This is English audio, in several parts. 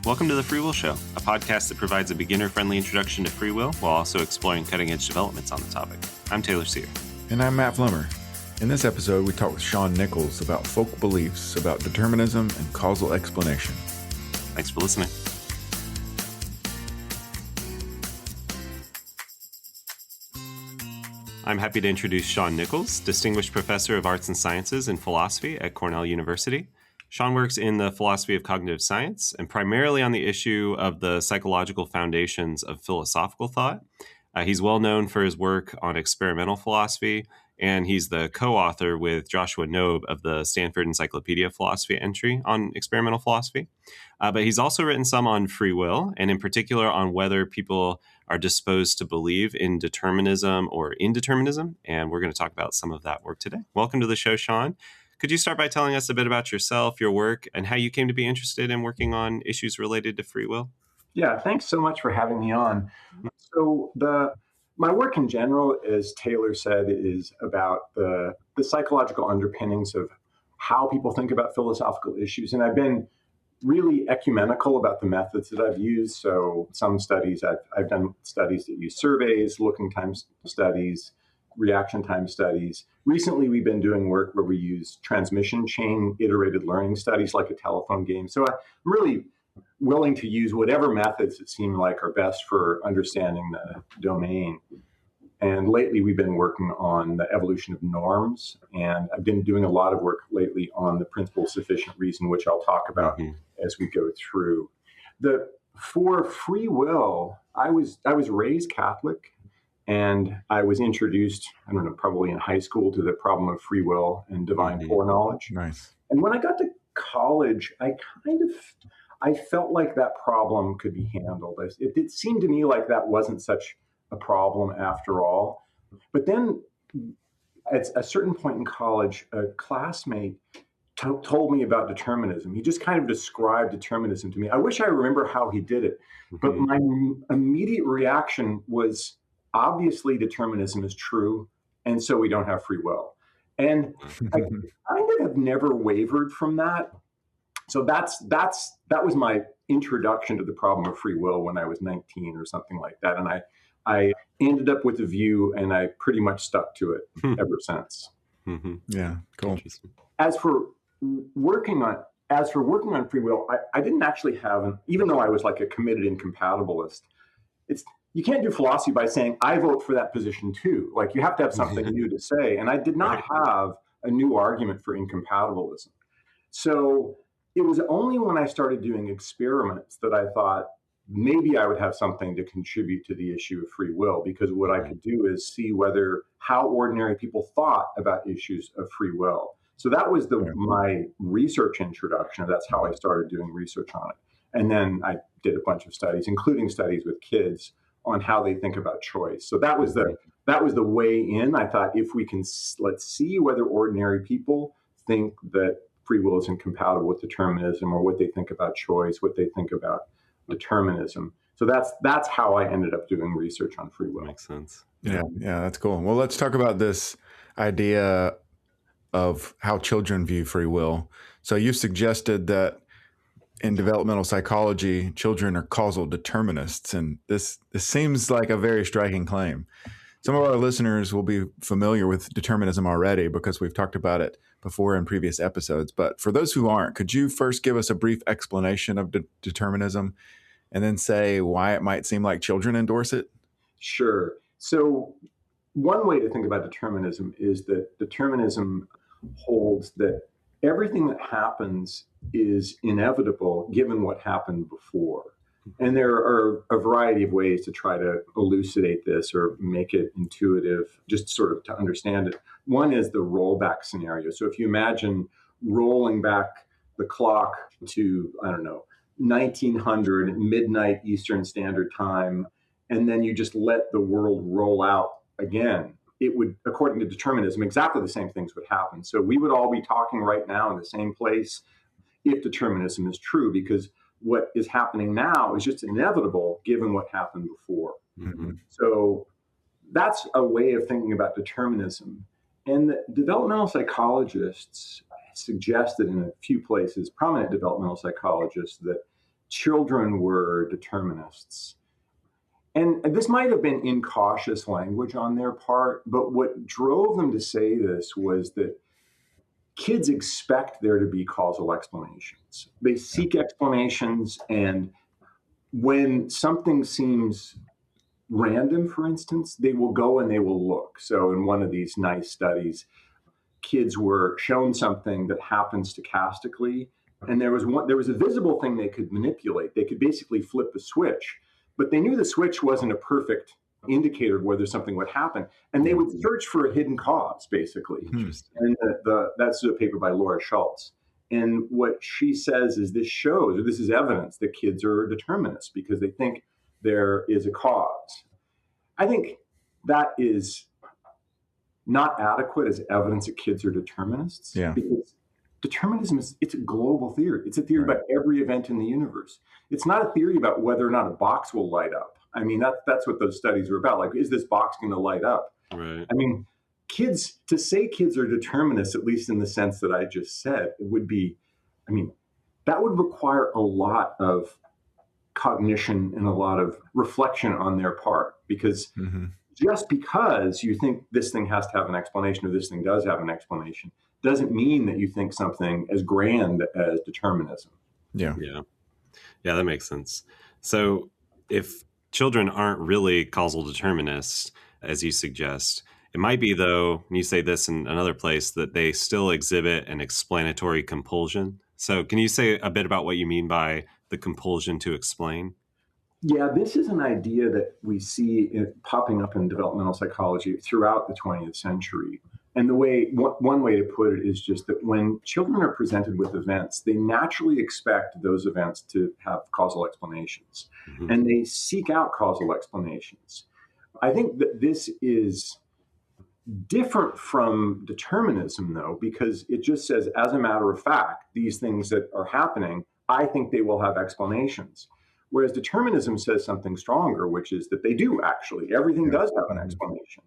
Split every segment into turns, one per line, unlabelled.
Welcome to The Free Will Show, a podcast that provides a beginner-friendly introduction to free will while also exploring cutting-edge developments on the topic. I'm Taylor Sear.
And I'm Matt Flummer. In this episode, we talk with Shaun Nichols about folk beliefs about determinism and causal explanation.
Thanks for listening. I'm happy to introduce Shaun Nichols, Distinguished Professor of Arts and Sciences and Philosophy at Cornell University. Shaun works in the philosophy of cognitive science and primarily on the issue of the psychological foundations of philosophical thought. He's well known for his work on experimental philosophy, and he's the co-author with Joshua Knobe of the Stanford Encyclopedia of Philosophy entry on experimental philosophy. But he's also written some on free will, and in particular on whether people are disposed to believe in determinism or indeterminism, and we're going to talk about some of that work today. Welcome to the show, Shaun. Could you start by telling us a bit about yourself, your work, and how you came to be interested in working on issues related to free will?
Yeah, thanks so much for having me on. So my work in general, as Taylor said, is about the psychological underpinnings of how people think about philosophical issues. And I've been really ecumenical about the methods that I've used. So some studies, I've done studies that use surveys, looking time studies, reaction time studies. Recently, we've been doing work where we use transmission chain iterated learning studies like a telephone game. So I'm really willing to use whatever methods that seem like are best for understanding the domain. And lately, we've been working on the evolution of norms. And I've been doing a lot of work lately on the principle of sufficient reason, which I'll talk about as we go through. For free will, I was raised Catholic. And I was introduced, probably in high school to the problem of free will and divine foreknowledge.
Nice.
And when I got to college, I felt like that problem could be handled. It seemed to me like that wasn't such a problem after all. But then at a certain point in college, a classmate told me about determinism. He just kind of described determinism to me. I wish I remember how he did it. But my immediate reaction was, obviously, determinism is true, and so we don't have free will. And I kind of have never wavered from that. So that was my introduction to the problem of free will when I was 19 or something like that. And I ended up with a view, and I pretty much stuck to it ever since.
Yeah, cool.
As for working on free will, I didn't actually have even though I was like a committed incompatibilist, you can't do philosophy by saying, I vote for that position too. Like, you have to have something new to say. And I did not have a new argument for incompatibilism. So it was only when I started doing experiments that I thought maybe I would have something to contribute to the issue of free will, because what I could do is see how ordinary people thought about issues of free will. So that was my research introduction. That's how I started doing research on it. And then I did a bunch of studies, including studies with kids, on how they think about choice. So that was the way in. I thought, if we can, let's see whether ordinary people think that free will is incompatible with determinism, or what they think about choice, what they think about determinism. So that's how I ended up doing research on free will.
Makes sense.
Yeah, that's cool. Well, let's talk about this idea of how children view free will. So you suggested that in developmental psychology, children are causal determinists, and this seems like a very striking claim. Some of our listeners will be familiar with determinism already because we've talked about it before in previous episodes. But for those who aren't, could you first give us a brief explanation of determinism and then say why it might seem like children endorse it?
Sure. So one way to think about determinism is that determinism holds that everything that happens is inevitable given what happened before. And there are a variety of ways to try to elucidate this or make it intuitive, just sort of to understand it. One is the rollback scenario. So if you imagine rolling back the clock to, 1900, midnight Eastern Standard Time, and then you just let the world roll out again, it would, according to determinism, exactly the same things would happen. So we would all be talking right now in the same place if determinism is true, because what is happening now is just inevitable given what happened before. So that's a way of thinking about determinism. And the developmental psychologists suggested in a few places, prominent developmental psychologists, that children were determinists. And this might have been incautious language on their part, but what drove them to say this was that kids expect there to be causal explanations. They seek explanations, and when something seems random, for instance, they will go and they will look. So in one of these nice studies, kids were shown something that happened stochastically, and there was a visible thing they could manipulate. They could basically flip a switch, but they knew the switch wasn't a perfect indicator of whether something would happen, and they would search for a hidden cause, basically. And that's a paper by Laura Schultz. And what she says is this shows, or this is evidence that kids are determinists because they think there is a cause. I think that is not adequate as evidence that kids are determinists.
Yeah.
Because determinism it's a global theory. It's a theory about every event in the universe. It's not a theory about whether or not a box will light up. I mean, that's what those studies are about. Like, is this box going to light up?
Right.
I mean, to say kids are determinists, at least in the sense that I just said, it would be, I mean, that would require a lot of cognition and a lot of reflection on their part, because just because you think this thing has to have an explanation or this thing does have an explanation doesn't mean that you think something as grand as determinism.
Yeah,
that makes sense. So if children aren't really causal determinists, as you suggest, it might be, though, and you say this in another place, that they still exhibit an explanatory compulsion. So can you say a bit about what you mean by the compulsion to explain?
Yeah, this is an idea that we see popping up in developmental psychology throughout the 20th century. And one way to put it is just that when children are presented with events, they naturally expect those events to have causal explanations, and they seek out causal explanations. I think that this is different from determinism, though, because it just says, as a matter of fact, these things that are happening, I think they will have explanations. Whereas determinism says something stronger, which is that they do actually. Everything does have an explanation.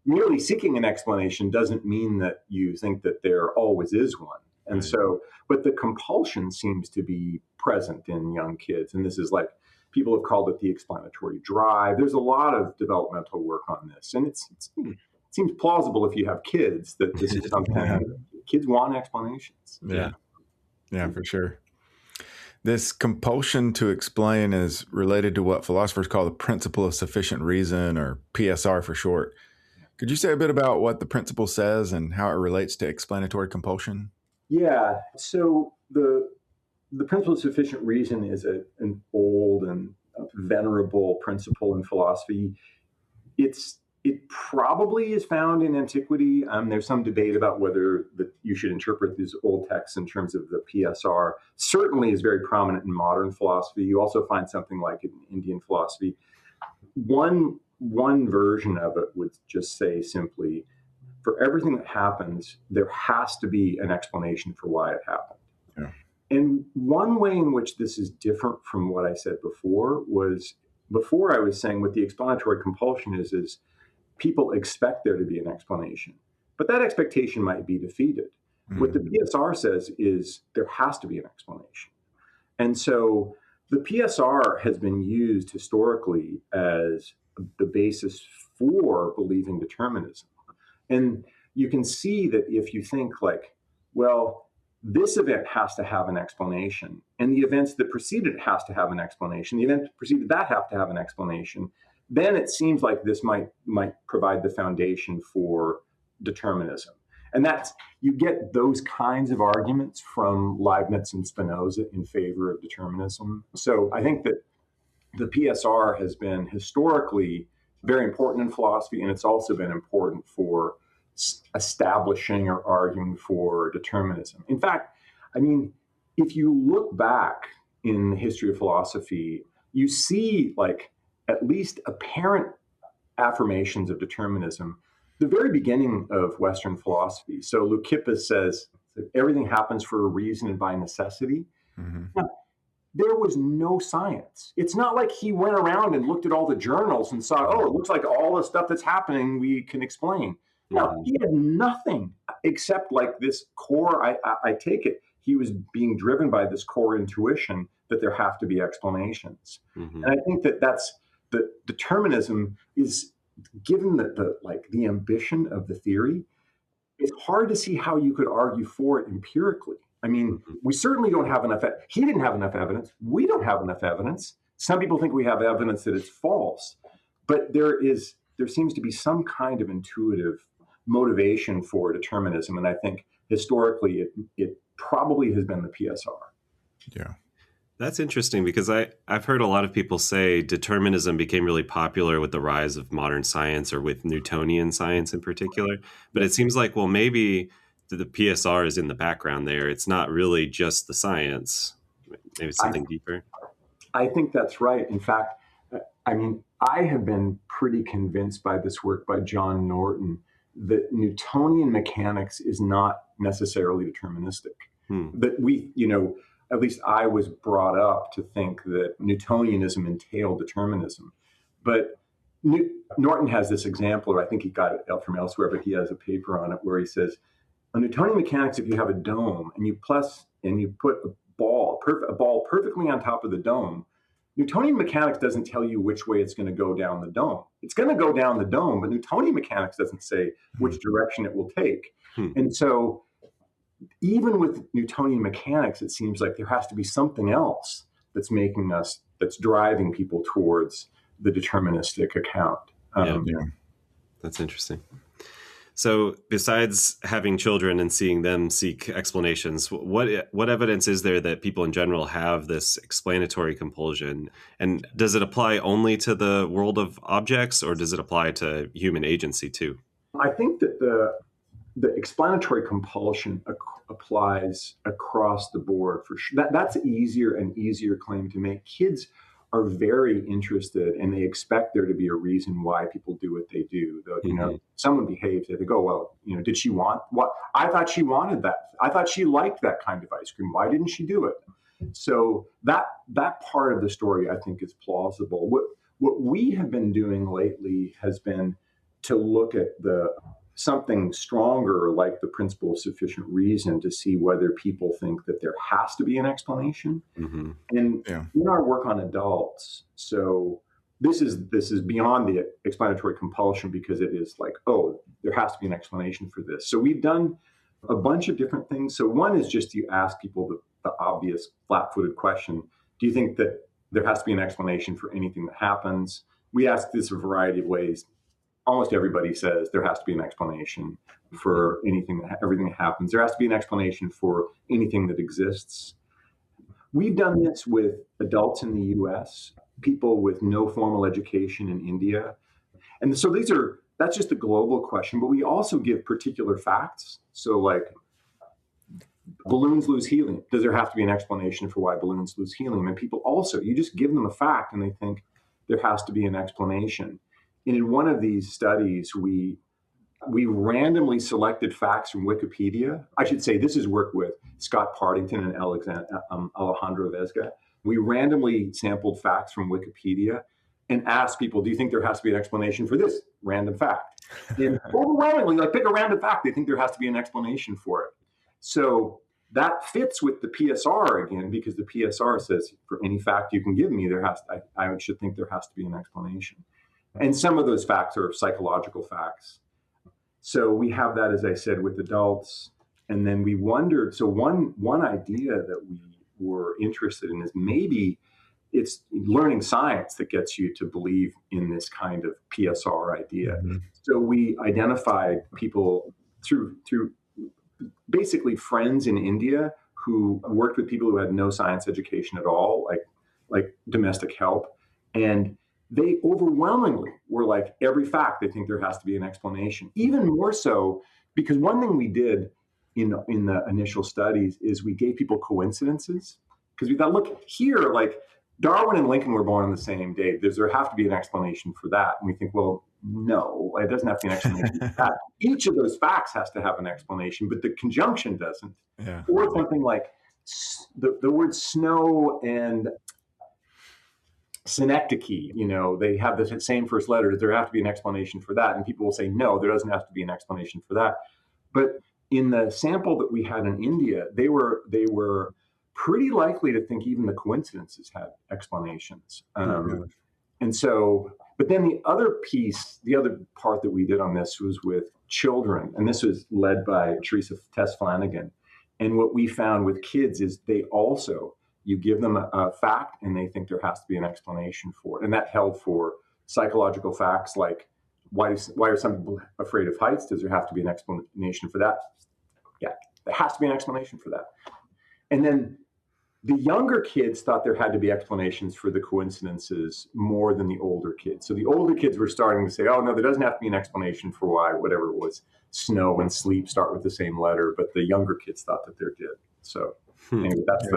Merely seeking an explanation doesn't mean that you think that there always is one. And so, but the compulsion seems to be present in young kids. And this is like, people have called it the explanatory drive. There's a lot of developmental work on this. And it seems plausible if you have kids that this is something kids want explanations.
Yeah, for sure. This compulsion to explain is related to what philosophers call the principle of sufficient reason, or PSR for short. Could you say a bit about what the principle says and how it relates to explanatory compulsion?
Yeah. So the principle of sufficient reason is an old and venerable principle in philosophy. It probably is found in antiquity. There's some debate about whether you should interpret these old texts in terms of the PSR. Certainly is very prominent in modern philosophy. You also find something like it in Indian philosophy. One version of it would just say simply, for everything that happens, there has to be an explanation for why it happened. Yeah. And one way in which this is different from what I said before was, before I was saying what the explanatory compulsion is people expect there to be an explanation, but that expectation might be defeated. What the PSR says is there has to be an explanation. And so the PSR has been used historically as the basis for believing determinism. And you can see that if you think like, well, this event has to have an explanation, and the events that preceded it has to have an explanation, the event that preceded that have to have an explanation, then it seems like this might provide the foundation for determinism. And you get those kinds of arguments from Leibniz and Spinoza in favor of determinism. So I think that the PSR has been historically very important in philosophy, and it's also been important for establishing or arguing for determinism. In fact, I mean, if you look back in the history of philosophy, you see like at least apparent affirmations of determinism, the very beginning of Western philosophy. So Leucippus says that everything happens for a reason and by necessity. Now, there was no science. It's not like he went around and looked at all the journals and saw, oh, it looks like all the stuff that's happening we can explain. No, he had nothing except like this core, I take it, he was being driven by this core intuition that there have to be explanations.
Mm-hmm.
And I think that the determinism is, given the ambition of the theory, it's hard to see how you could argue for it empirically. I mean,
Mm-hmm.
we certainly don't have enough. He didn't have enough evidence. We don't have enough evidence. Some people think we have evidence that it's false, but there seems to be some kind of intuitive motivation for determinism, and I think historically it probably has been the PSR.
Yeah.
That's interesting because I've heard a lot of people say determinism became really popular with the rise of modern science, or with Newtonian science in particular. But it seems like, well, maybe the PSR is in the background there. It's not really just the science. Maybe it's something deeper.
I think that's right. In fact, I mean, I have been pretty convinced by this work by John Norton that Newtonian mechanics is not necessarily deterministic. That at least I was brought up to think that Newtonianism entailed determinism. But Norton has this example, or I think he got it out from elsewhere, but he has a paper on it where he says, on Newtonian mechanics, if you have a dome and you put a ball perfectly on top of the dome, Newtonian mechanics doesn't tell you which way it's going to go down the dome. It's going to go down the dome, but Newtonian mechanics doesn't say which direction it will take. And so even with Newtonian mechanics, it seems like there has to be something else that's driving people towards the deterministic account.
That's interesting. So besides having children and seeing them seek explanations, what evidence is there that people in general have this explanatory compulsion? And does it apply only to the world of objects, or does it apply to human agency too?
I think that the explanatory compulsion applies across the board for sure. That's an easier claim to make. Kids are very interested, and they expect there to be a reason why people do what they do. Someone behaves, they go, well, did she want what? I thought she wanted that. I thought she liked that kind of ice cream. Why didn't she do it? So that part of the story, I think, is plausible. What we have been doing lately has been to look at something stronger, like the principle of sufficient reason, to see whether people think that there has to be an explanation.
Mm-hmm.
And in our work on adults, so this is beyond the explanatory compulsion, because it is like, oh, there has to be an explanation for this. So we've done a bunch of different things. So one is just you ask people the obvious flat-footed question: do you think that there has to be an explanation for anything that happens? We ask this a variety of ways. Almost everybody says there has to be an explanation for everything that happens. There has to be an explanation for anything that exists. We've done this with adults in the US, people with no formal education in India. And so that's just a global question, but we also give particular facts. So like, balloons lose helium. Does there have to be an explanation for why balloons lose helium? And people also, you just give them a fact and they think there has to be an explanation. And in one of these studies, we randomly selected facts from Wikipedia. I should say this is work with Scott Partington and Alejandro Vesga. We randomly sampled facts from Wikipedia and asked people, do you think there has to be an explanation for this random fact? And overwhelmingly, pick a random fact, they think there has to be an explanation for it. So that fits with the PSR again, because the PSR says for any fact you can give me, I should think there has to be an explanation. And some of those facts are psychological facts. So we have that, as I said, with adults. And then we wondered, so one idea that we were interested in is maybe it's learning science that gets you to believe in this kind of PSR idea. Mm-hmm. So we identified people through basically friends in India who worked with people who had no science education at all, like domestic help. And they overwhelmingly were like, every fact, they think there has to be an explanation. Even more so, because one thing we did in the initial studies is we gave people coincidences. Because we thought, look, here, like Darwin and Lincoln were born on the same day. There have to be an explanation for that. And we think, well, no, it doesn't have to be an explanation for that. Each of those facts has to have an explanation, but the conjunction doesn't. Yeah. Or something like the word snow and synecdoche, they have the same first letter. Does there have to be an explanation for that? And people will say, no, there doesn't have to be an explanation for that. But in the sample that we had in India, they were pretty likely to think even the coincidences had explanations.
Yeah.
And so, but then the other part that we did on this was with children, and this was led by Teresa Tess Flanagan. And what we found with kids is you give them a fact and they think there has to be an explanation for it. And that held for psychological facts like, why are some people afraid of heights? Does there have to be an explanation for that? Yeah, there has to be an explanation for that. And then the younger kids thought there had to be explanations for the coincidences more than the older kids. So the older kids were starting to say, oh, no, there doesn't have to be an explanation for why whatever it was, snow and sleep start with the same letter. But the younger kids thought that there did. So anyway, that's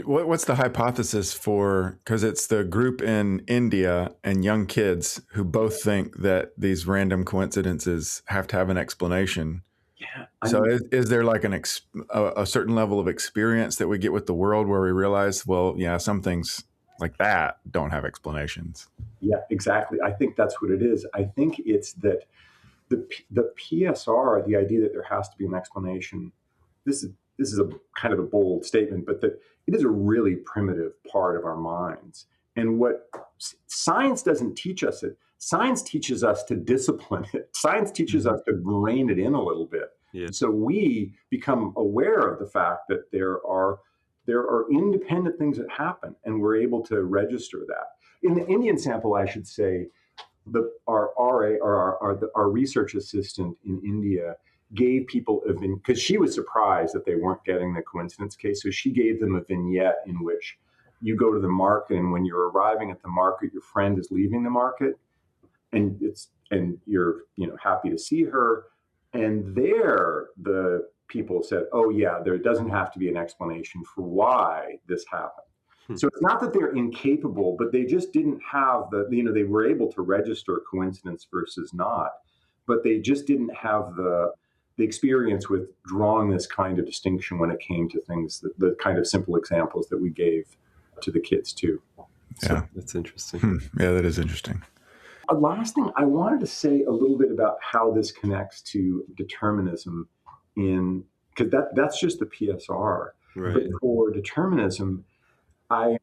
What's the hypothesis for, because it's the group in India and young kids who both think that these random coincidences have to have an explanation.
Yeah.
So is there like a certain level of experience that we get with the world where we realize, well, yeah, some things like that don't have explanations?
Yeah, exactly. I think that's what it is. I think it's that the PSR, the idea that there has to be an explanation, this is a kind of a bold statement, but that it is a really primitive part of our minds. And what science doesn't teach us it. Science teaches us to discipline it. Science teaches us to rein it in a little bit.
Yeah.
So we become aware of the fact that there are independent things that happen, and we're able to register that. In the Indian sample, I should say, our RA or our research assistant in India gave people because she was surprised that they weren't getting the coincidence case. So she gave them a vignette in which you go to the market, and when you're arriving at the market, your friend is leaving the market, and you're happy to see her. And there, the people said, "Oh yeah, there doesn't have to be an explanation for why this happened." So it's not that they're incapable, but they just didn't have they were able to register coincidence versus not, but they just didn't have the experience with drawing this kind of distinction when it came to things, the kind of simple examples that we gave to the kids too.
Yeah,
so that's interesting.
Yeah, that is interesting.
A last thing, I wanted to say a little bit about how this connects to determinism because that's just the PSR.
Right.
But for determinism, I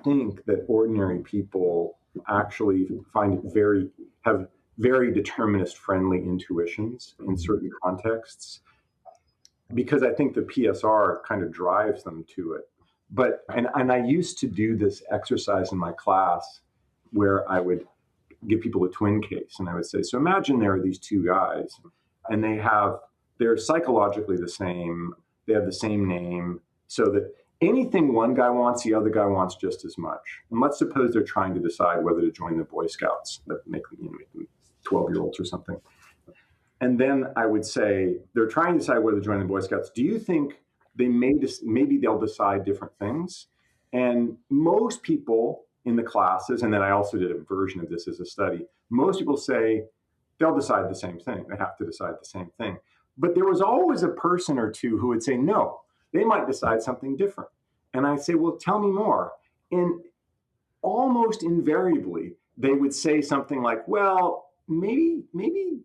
think that ordinary people actually have very determinist friendly intuitions in certain contexts, because I think the PSR kind of drives them to it. But I used to do this exercise in my class where I would give people a twin case, and I would say, so imagine there are these two guys, and they're psychologically the same, they have the same name, so that anything one guy wants, the other guy wants just as much. And let's suppose they're trying to decide whether to join the Boy Scouts, that make them 12-year-olds or something. And then I would say, they're trying to decide whether to join the Boy Scouts. Do you think maybe they'll decide different things? And most people in the classes, and then I also did a version of this as a study, most people say they'll decide the same thing. They have to decide the same thing. But there was always a person or two who would say, no, they might decide something different. And I say, well, tell me more. And almost invariably, they would say something like, well, maybe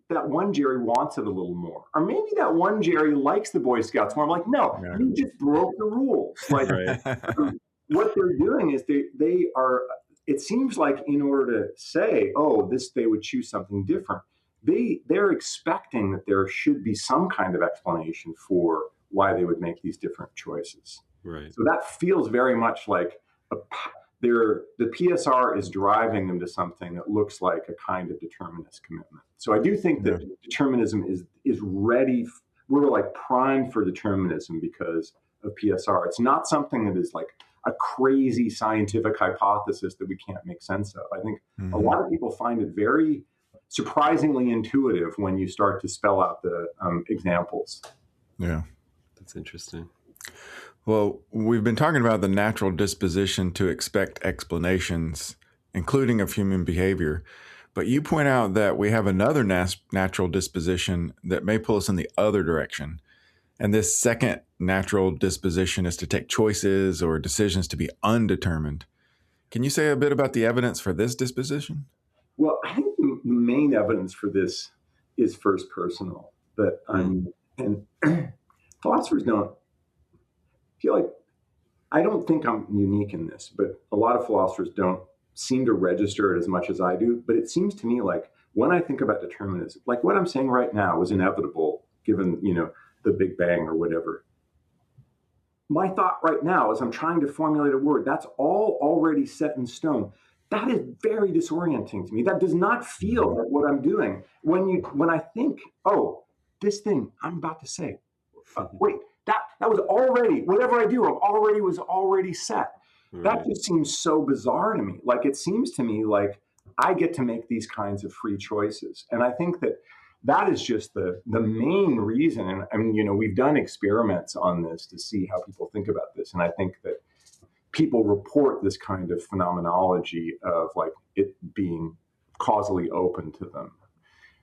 that one Jerry wants it a little more. Or maybe that one Jerry likes the Boy Scouts more. I'm like, no, you just broke the rules. Like, what they're doing is they are, it seems like in order to say, oh, they would choose something different, they're expecting that there should be some kind of explanation for why they would make these different choices.
Right.
So that feels very much like the PSR is driving them to something that looks like a kind of determinist commitment. So I do think that determinism is ready. We're like primed for determinism because of PSR. It's not something that is like a crazy scientific hypothesis that we can't make sense of. I think a lot of people find it very surprisingly intuitive when you start to spell out the examples.
Yeah.
That's interesting.
Well, we've been talking about the natural disposition to expect explanations, including of human behavior. But you point out that we have another natural disposition that may pull us in the other direction. And this second natural disposition is to take choices or decisions to be undetermined. Can you say a bit about the evidence for this disposition?
Well, I think the main evidence for this is first personal. And philosophers don't feel like, I don't think I'm unique in this, but a lot of philosophers don't seem to register it as much as I do. But it seems to me like when I think about determinism, like what I'm saying right now is inevitable given, the Big Bang or whatever. My thought right now as I'm trying to formulate a word, that's all already set in stone. That is very disorienting to me. That does not feel like what I'm doing. When I think, oh, this thing I'm about to say, wait, that was already, whatever I do, was already set.
Right.
That just seems so bizarre to me. Like it seems to me like I get to make these kinds of free choices. And I think that is just the main reason. And I mean, we've done experiments on this to see how people think about this. And I think that people report this kind of phenomenology of like it being causally open to them.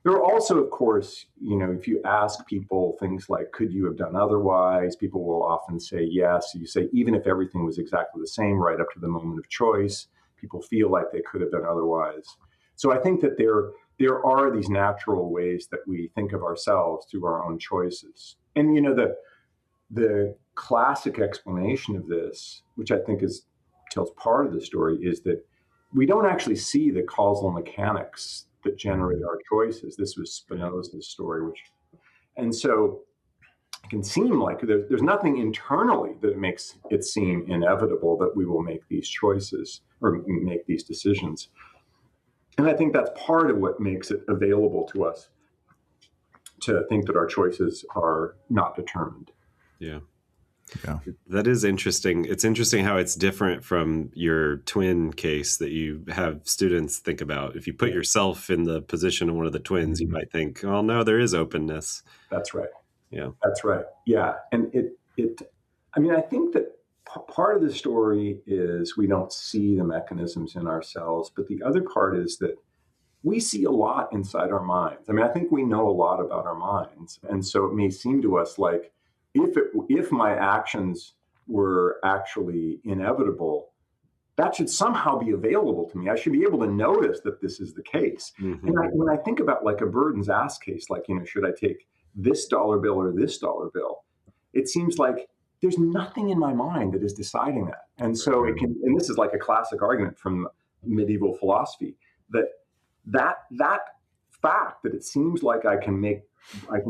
There are also, of course, if you ask people things like, could you have done otherwise? People will often say yes. You say, even if everything was exactly the same right up to the moment of choice, people feel like they could have done otherwise. So I think that there are these natural ways that we think of ourselves through our own choices. And, the classic explanation of this, which I think tells part of the story, is that we don't actually see the causal mechanics that generate our choices. This was Spinoza's story, and so it can seem like there's nothing internally that makes it seem inevitable that we will make these choices or make these decisions. And I think that's part of what makes it available to us to think that our choices are not determined.
Yeah.
Yeah.
That is interesting. It's interesting how it's different from your twin case that you have students think about. If you put yourself in the position of one of the twins, you might think, oh, no, there is openness.
That's right.
Yeah.
That's right. Yeah. And I think that part of the story is we don't see the mechanisms in ourselves, but the other part is that we see a lot inside our minds. I think we know a lot about our minds. And so it may seem to us like, if my actions were actually inevitable, that should somehow be available to me. I should be able to notice that this is the case.
Mm-hmm.
And when I think about like a Burden's ass case, like, should I take this dollar bill or this dollar bill? It seems like there's nothing in my mind that is deciding that. And so and this is like a classic argument from medieval philosophy, that fact that it seems like I can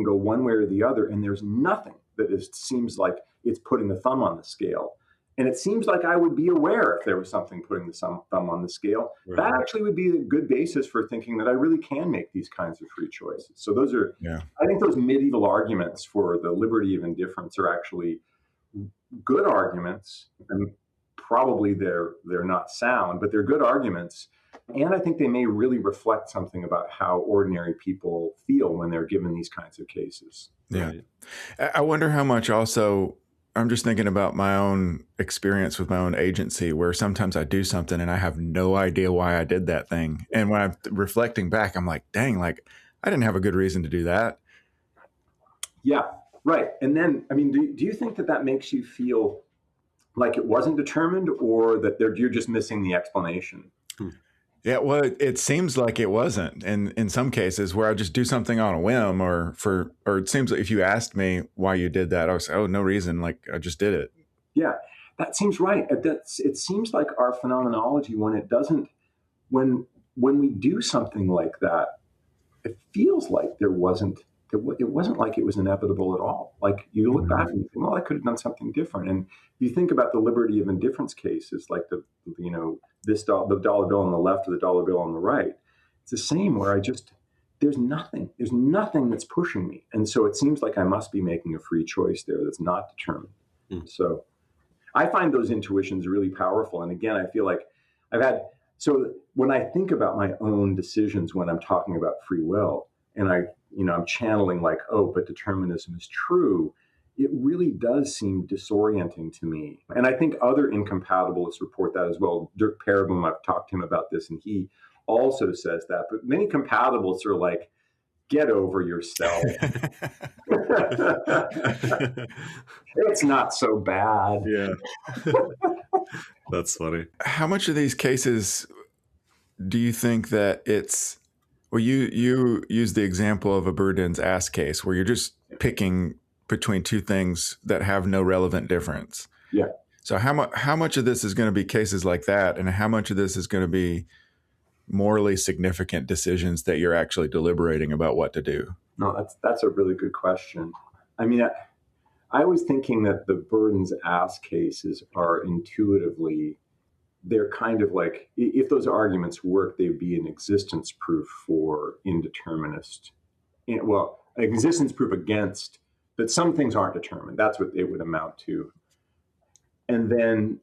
go one way or the other, and there's nothing that seems like it's putting the thumb on the scale. And it seems like I would be aware if there was something putting the thumb on the scale. Right. That actually would be a good basis for thinking that I really can make these kinds of free choices. So those are, I think those medieval arguments for the liberty of indifference are actually good arguments. And probably they're not sound, but they're good arguments. And I think they may really reflect something about how ordinary people feel when they're given these kinds of cases.
Yeah. Right. I wonder how much also, I'm just thinking about my own experience with my own agency, where sometimes I do something and I have no idea why I did that thing. And when I'm reflecting back, I'm like, dang, like I didn't have a good reason to do that.
Yeah, right. And then, do you think that makes you feel like it wasn't determined, or that you're just missing the explanation?
Yeah, well, it seems like it wasn't. And in some cases where I just do something on a whim, or it seems like if you asked me why you did that, I would say, oh, no reason. Like I just did it. Yeah,
that seems right. It seems like our phenomenology, when we do something like that, it feels like it wasn't like it was inevitable at all. Like you look back and you think, well, I could have done something different. And you think about the liberty of indifference cases, like the dollar bill on the left or the dollar bill on the right. It's the same where there's nothing that's pushing me. And so it seems like I must be making a free choice there that's not determined. So I find those intuitions really powerful. And again, I feel like so when I think about my own decisions, when I'm talking about free will, and I'm channeling like, oh, but determinism is true, it really does seem disorienting to me. And I think other incompatibilists report that as well. Dirk Pereboom, I've talked to him about this, and he also says that. But many compatibilists are like, get over yourself. It's not so bad.
Yeah. That's funny.
How much of these cases do you think that it's, well, you use the example of a Burden's ass case where you're just picking between two things that have no relevant difference.
Yeah.
So how much of this is going to be cases like that, and how much of this is going to be morally significant decisions that you're actually deliberating about what to do?
No, that's a really good question. I mean, I was thinking that the burdens asked cases are intuitively, they're kind of like, if those arguments work, they'd be an existence proof for indeterminist. Well, an existence proof against that some things aren't determined. That's what it would amount to. And then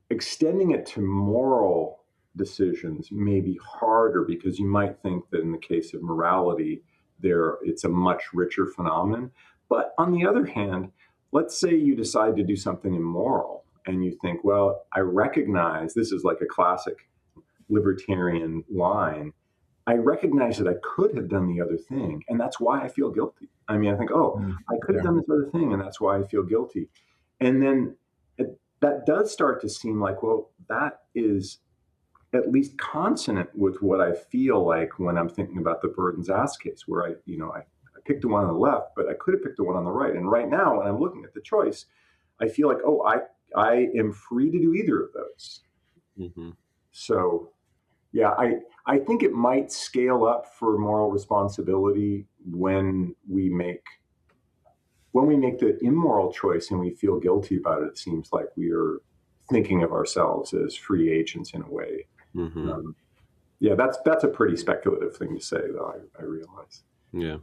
extending it to moral decisions may be harder because you might think that in the case of morality, it's a much richer phenomenon. But on the other hand, let's say you decide to do something immoral and you think, well, I recognize this is like a classic libertarian line. I recognize that I could have done the other thing, and that's why I feel guilty. I mean, I think, oh, I could have done this other thing, and that's why I feel guilty. And then that does start to seem like, well, that is at least consonant with what I feel like when I'm thinking about the burdens asked case, where I picked the one on the left, but I could have picked the one on the right. And right now, when I'm looking at the choice, I feel like, oh, I am free to do either of those. Mm-hmm. So, yeah, I think it might scale up for moral responsibility when we make the immoral choice and we feel guilty about it. It seems like we are thinking of ourselves as free agents in a way. Mm-hmm. Yeah, that's a pretty speculative thing to say, though, I realize.
Yeah.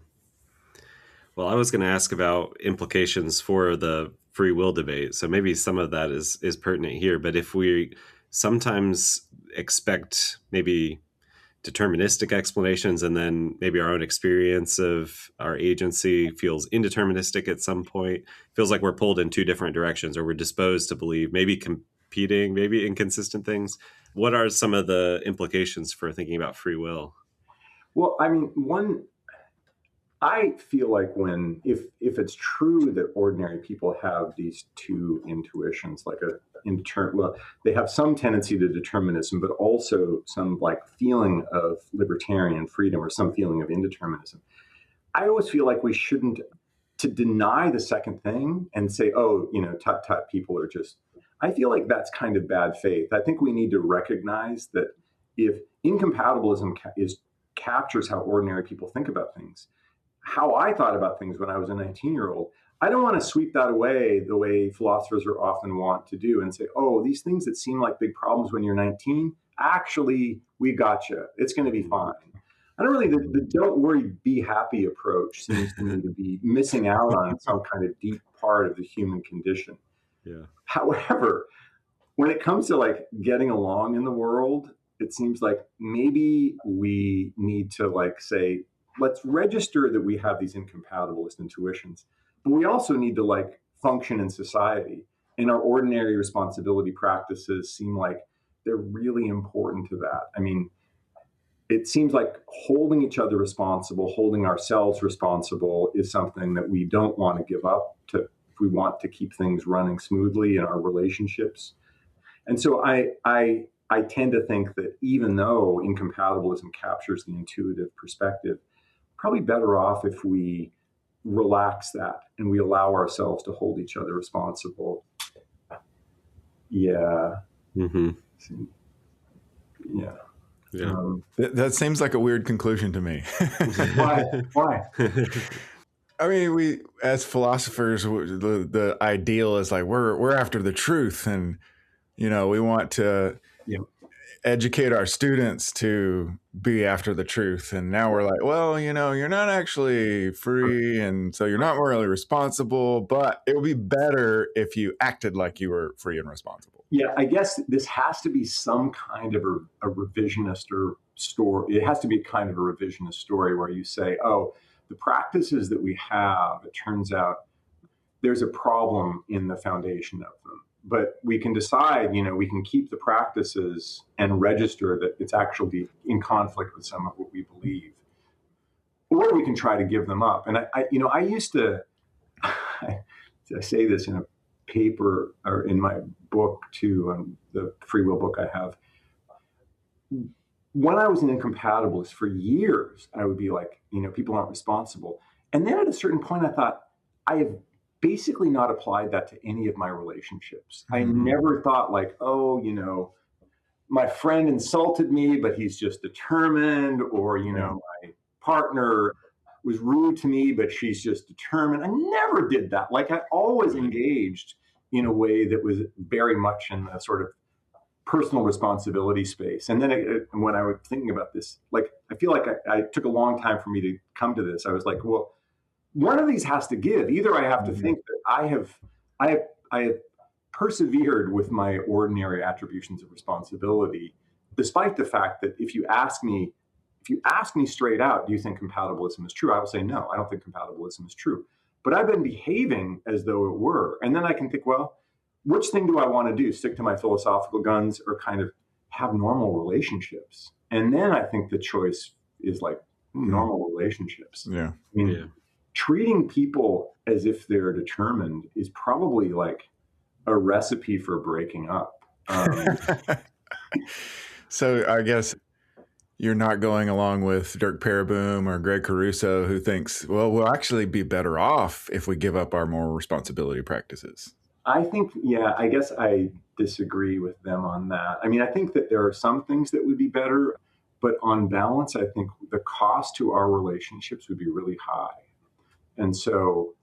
Well, I was going to ask about implications for the free will debate. So maybe some of that is pertinent here. But if we sometimes expect maybe deterministic explanations, and then maybe our own experience of our agency feels indeterministic at some point, feels like we're pulled in two different directions, or we're disposed to believe maybe competing, maybe inconsistent things. What are some of the implications for thinking about free will?
Well, I mean, I feel like if it's true that ordinary people have these two intuitions, like they have some tendency to determinism, but also some like feeling of libertarian freedom or some feeling of indeterminism. I always feel like we shouldn't to deny the second thing and say, oh, tut tut, people are just. I feel like that's kind of bad faith. I think we need to recognize that if incompatibilism captures how ordinary people think about things, how I thought about things when I was a 19-year-old, I don't want to sweep that away the way philosophers are often want to do and say, oh, these things that seem like big problems when you're 19, actually, we gotcha. It's going to be fine. I don't really, the don't worry, be happy approach seems to me to be missing out on some kind of deep part of the human condition.
Yeah.
However, when it comes to like getting along in the world, it seems like maybe we need to like say, let's register that we have these incompatibilist intuitions, but we also need to like function in society. And our ordinary responsibility practices seem like they're really important to that. I mean, it seems like holding each other responsible, holding ourselves responsible is something that we don't want to give up to if we want to keep things running smoothly in our relationships. And so I tend to think that even though incompatibilism captures the intuitive perspective, probably better off if we relax that and we allow ourselves to hold each other responsible. Yeah. Mm-hmm. Yeah.
Yeah.
That seems like a weird conclusion to me.
Why?
I mean, we as philosophers, the ideal is like we're after the truth, and we want to educate our students to be after the truth. And now we're like, well, you're not actually free, and so you're not morally responsible. But it would be better if you acted like you were free and responsible.
Yeah, I guess this has to be some kind of a revisionist or story. It has to be kind of a revisionist story where you say, oh, the practices that we have, it turns out there's a problem in the foundation of them. But we can decide, we can keep the practices and register that it's actually in conflict with some of what we believe. Or we can try to give them up. And I used to, I say this in a paper or in my book too, the free will book I have. When I was an incompatibilist for years, I would be like, people aren't responsible. And then at a certain point, I thought, I have basically not applied that to any of my relationships. I
Mhm.
never thought like, oh, my friend insulted me, but he's just determined, or,
Yeah.
my partner was rude to me, but she's just determined. I never did that. Like, I always
Right.
engaged in a way that was very much in the sort of personal responsibility space. And then when I was thinking about this, like, I feel like I took a long time for me to come to this. I was like, well, one of these has to give. Either I have to
Mhm.
think that I have persevered with my ordinary attributions of responsibility, despite the fact that if you ask me straight out, do you think compatibilism is true? I will say no, I don't think compatibilism is true. But I've been behaving as though it were. And then I can think, well, which thing do I want to do? Stick to my philosophical guns or kind of have normal relationships? And then I think the choice is like normal relationships.
Yeah.
I mean,
Yeah.
treating people as if they're determined is probably like a recipe for breaking up.
So I guess you're not going along with Dirk Pereboom or Greg Caruso, who thinks, well, we'll actually be better off if we give up our moral responsibility practices.
I think, yeah, I guess I disagree with them on that. I mean, I think that there are some things that would be better, but on balance, I think the cost to our relationships would be really high. And so,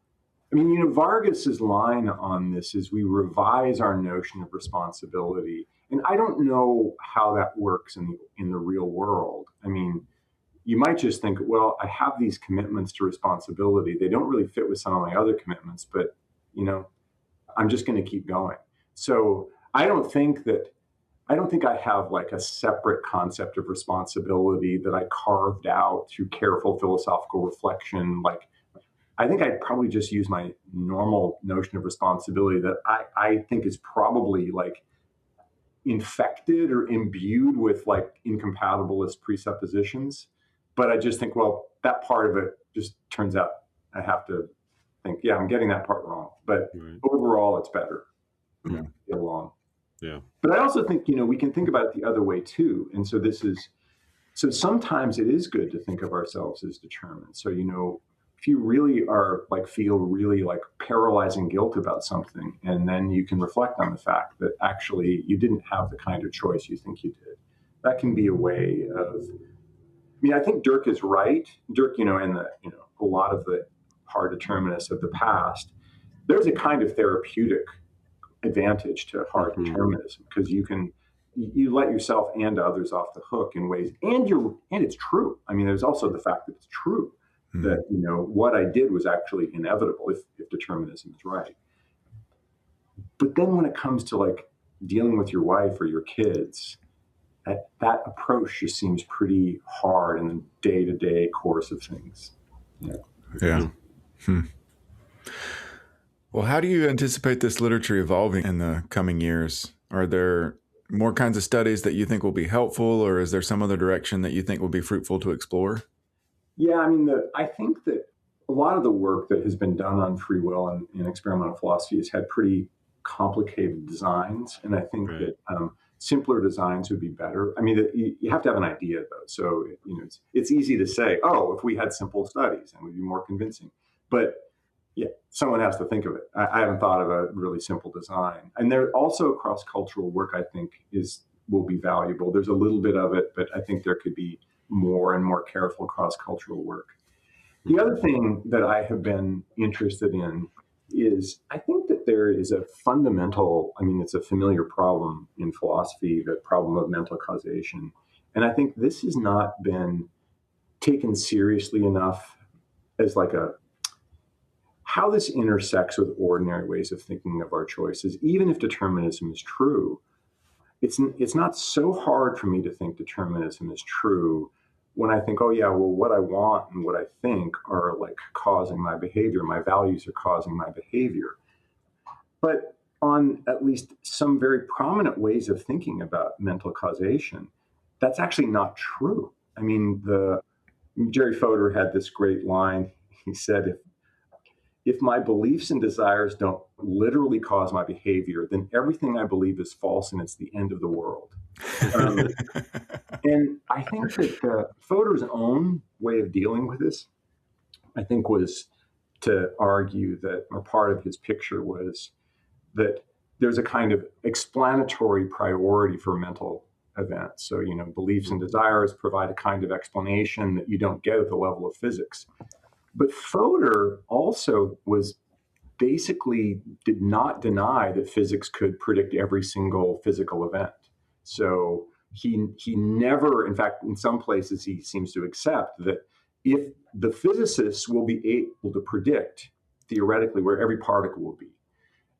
I mean, Vargas's line on this is we revise our notion of responsibility. And I don't know how that works in the real world. I mean, you might just think, well, I have these commitments to responsibility. They don't really fit with some of my other commitments, but you know, I'm just going to keep going. So I don't think I have like a separate concept of responsibility that I carved out through careful philosophical reflection. Like, I think I'd probably just use my normal notion of responsibility that I think is probably like infected or imbued with like incompatibilist presuppositions. But I just think, well, that part of it just turns out I have to think, yeah, I'm getting that part wrong. But
Right.
overall, it's better.
Yeah.
Get along.
Yeah.
But I also think, we can think about it the other way too. And so sometimes it is good to think of ourselves as determined. So, if you really are like feel really like paralyzing guilt about something, and then you can reflect on the fact that actually you didn't have the kind of choice you think you did, that can be a way of, I mean, I think Dirk is right. Dirk, and a lot of the hard determinists of the past, there's a kind of therapeutic advantage to hard determinism because you let yourself and others off the hook in ways, and it's true. I mean, there's also the fact that it's true that what I did was actually inevitable if determinism is right. But then when it comes to like dealing with your wife or your kids, that approach just seems pretty hard in the day-to-day course of things.
Yeah. Well, how do you anticipate this literature evolving in the coming years? Are there more kinds of studies that you think will be helpful, or is there some other direction that you think will be fruitful to explore?
Yeah, I mean, I think that a lot of the work that has been done on free will and experimental philosophy has had pretty complicated designs, and I think
Right.
that simpler designs would be better. I mean, you have to have an idea though, so it's easy to say, oh, if we had simple studies, and we'd be more convincing, but yeah, someone has to think of it. I haven't thought of a really simple design, and there also cross-cultural work I think will be valuable. There's a little bit of it, but I think there could be more and more careful cross-cultural work. The other thing that I have been interested in is I think that there is a fundamental, I mean, it's a familiar problem in philosophy, the problem of mental causation. And I think this has not been taken seriously enough as like how this intersects with ordinary ways of thinking of our choices, even if determinism is true. It's not so hard for me to think determinism is true when I think, oh yeah, well, what I want and what I think are like causing my behavior. My values are causing my behavior. But on at least some very prominent ways of thinking about mental causation, that's actually not true. I mean, Jerry Fodor had this great line. He said, if my beliefs and desires don't literally cause my behavior, then everything I believe is false and it's the end of the world. And I think that Fodor's own way of dealing with this, I think, was to argue that, or part of his picture was that there's a kind of explanatory priority for mental events. So, beliefs and desires provide a kind of explanation that you don't get at the level of physics. But Fodor also basically did not deny that physics could predict every single physical event. So he never, in fact, in some places he seems to accept that if the physicists will be able to predict theoretically where every particle will be,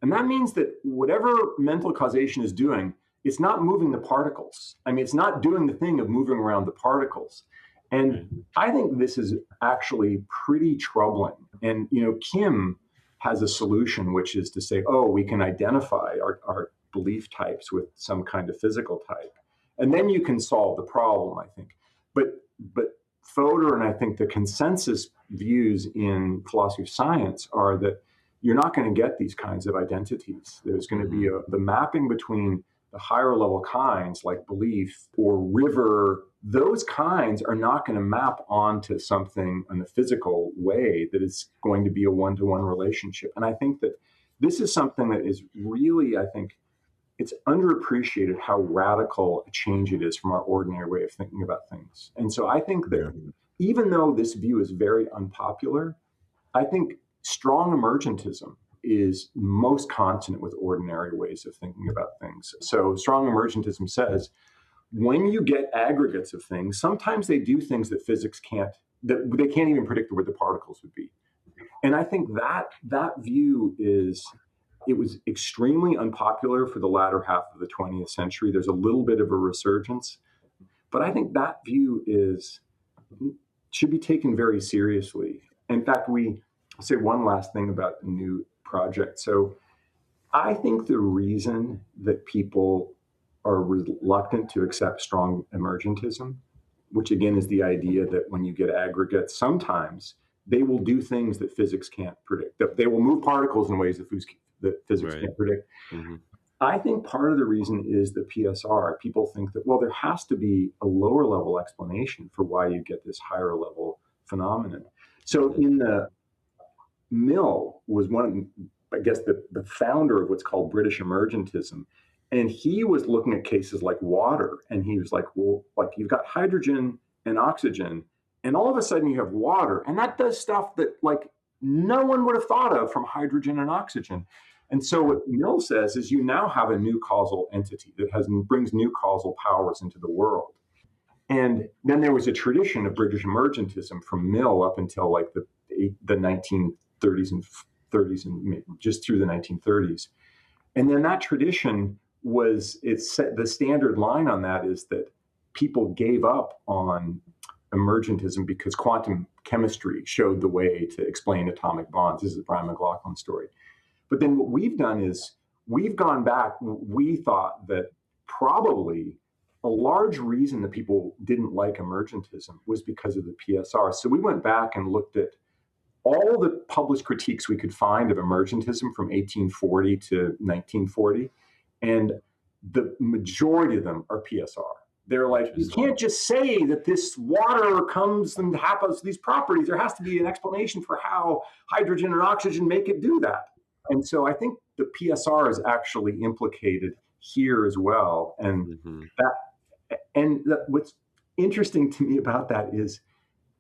and that means that whatever mental causation is doing, it's not moving the particles. I mean, it's not doing the thing of moving around the particles. And I think this is actually pretty troubling. And, Kim has a solution, which is to say, we can identify our belief types with some kind of physical type. And then you can solve the problem, I think. But Fodor and I think the consensus views in philosophy of science are that you're not going to get these kinds of identities. There's going to be the mapping between the higher level kinds like belief or river. Those kinds are not going to map onto something in a physical way that is going to be a one-to-one relationship. And I think that this is something that is really, I think, it's underappreciated how radical a change it is from our ordinary way of thinking about things. And so I think that even though this view is very unpopular, I think strong emergentism is most consonant with ordinary ways of thinking about things. So strong emergentism says, when you get aggregates of things, sometimes they do things that physics can't, that they can't even predict where the particles would be. And I think that view it was extremely unpopular for the latter half of the 20th century. There's a little bit of a resurgence, but I think that view should be taken very seriously. In fact, I'll say one last thing about the new project. So I think the reason that people are reluctant to accept strong emergentism, which again is the idea that when you get aggregates, sometimes they will do things that physics can't predict. That they will move particles in ways that physics can't predict. Mm-hmm. I think part of the reason is the PSR. People think that, there has to be a lower level explanation for why you get this higher level phenomenon. So in the Mill was the founder of what's called British emergentism. And he was looking at cases like water. And he was like, you've got hydrogen and oxygen, and all of a sudden you have water. And that does stuff that no one would have thought of from hydrogen and oxygen. And so what Mill says is you now have a new causal entity that brings new causal powers into the world. And then there was a tradition of British emergentism from Mill up until the 1930s and 30s and just through the 1930s. And then that tradition the standard line on that is that people gave up on emergentism because quantum chemistry showed the way to explain atomic bonds. This is the Brian McLaughlin story. But then what we've done is we've gone back. We thought that probably a large reason that people didn't like emergentism was because of the PSR. So we went back and looked at all the published critiques we could find of emergentism from 1840 to 1940. And the majority of them are PSR. They're like, you can't just say that this water comes and happens these properties. There has to be an explanation for how hydrogen and oxygen make it do that. And so I think the PSR is actually implicated here as well. And what's interesting to me about that is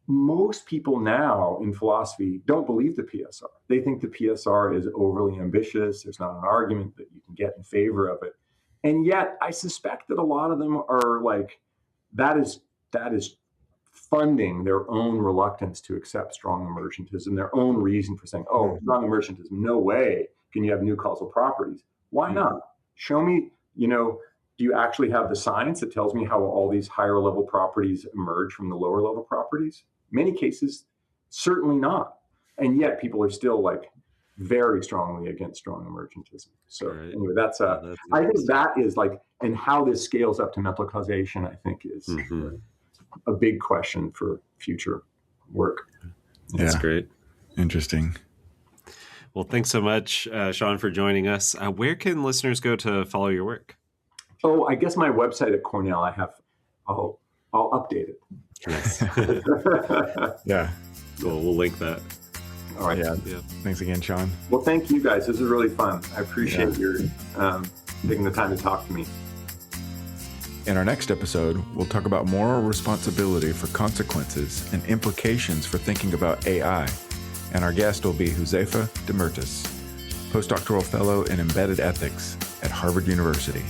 most people now in philosophy don't believe the PSR. They think the PSR is overly ambitious. There's not an argument that you can get in favor of it. And yet I suspect that a lot of them are like, that is funding their own reluctance to accept strong emergentism, their own reason for saying, strong emergentism, no way can you have new causal properties. Why not? Show me, do you actually have the science that tells me how all these higher level properties emerge from the lower level properties? Many cases, certainly not. And yet people are still very strongly against strong emergentism. So anyway, I think that is and how this scales up to mental causation, I think is a big question for future work.
That's great.
Interesting.
Well, thanks so much, Shaun, for joining us. Where can listeners go to follow your work?
Oh, I guess my website at Cornell, I'll update it.
Nice.
Yeah.
Cool. We'll link that.
All right.
Yeah.
Yeah.
Thanks again, Shaun.
Well, thank you guys. This is really fun. I appreciate your taking the time to talk to me.
In our next episode, we'll talk about moral responsibility for consequences and implications for thinking about AI. And our guest will be Josefa Demertis, postdoctoral fellow in embedded ethics at Harvard University.